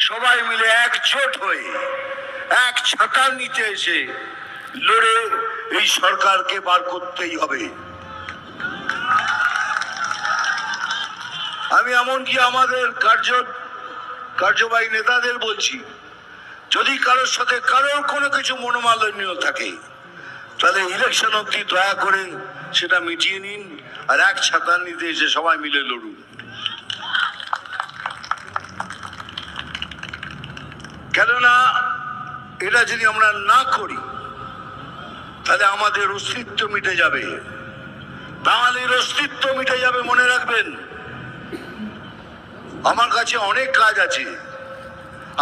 সবাই মিলে একজোট হয়ে এক ছাতার নিচে এসে লড়ে এই সরকারকে বার করতেই হবে। আমি এমনকি আমাদের কার্যবাহী নেতাদের বলছি, যদি কারোর সাথে কারোর কোনো কিছু মনোমালিন্য থাকে তাহলে ইলেকশন অবধি দয়া করে সেটা মিটিয়ে নিন, আর এক ছাতার নিচে এসে সবাই মিলে লড়ুন। কেননা এটা যদি আমরা না করি তাহলে আমাদের অস্তিত্ব মিটে যাবে, বাঙালির অস্তিত্ব মিটে যাবে। মনে রাখবেন, আমার কাছে অনেক কাজ আছে,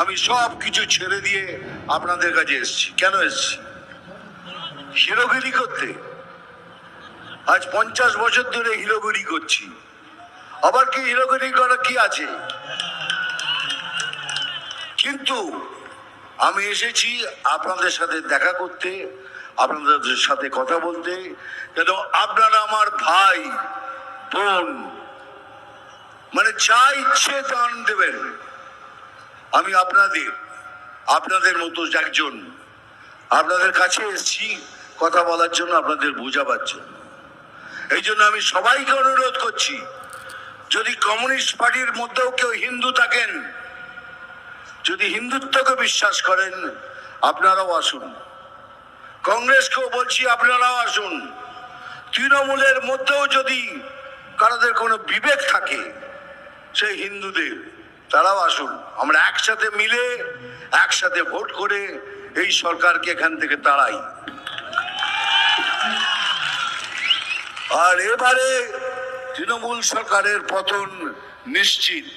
আমি সব কিছু ছেড়ে দিয়ে আপনাদের কাছে এসেছি। কেন এসেছি? হিরোগিরি করতে। আজ 50 বছর ধরে হিরোগিরি করছি। আবার কি হিরোগিরি করা কি আছে? কিন্তু আমি এসেছি আপনাদের সাথে দেখা করতে, আপনাদের সাথে কথা বলতে, কেন আপনারা আমার ভাই বোন, মানে যা ইচ্ছে দান দেবেন। আমি আপনাদের মতো একজন, আপনাদের কাছে এসেছি কথা বলার জন্য, আপনাদের বোঝাবার জন্য। এই জন্য আমি সবাইকে অনুরোধ করছি, যদি কমিউনিস্ট পার্টির মধ্যেও কেউ হিন্দু থাকেন, যদি হিন্দুত্বকে বিশ্বাস করেন, আপনারাও আসুন। কংগ্রেসকেও বলছি, আপনারাও আসুন। তৃণমূলের মধ্যেও যদি কারোদের কোনো বিবেক থাকে, সেই হিন্দুদের, তারাও আসুন। আমরা একসাথে মিলে একসাথে ভোট করে এই সরকারকে এখান থেকে তাড়াই। আর এবারে তৃণমূল সরকারের পতন নিশ্চিত।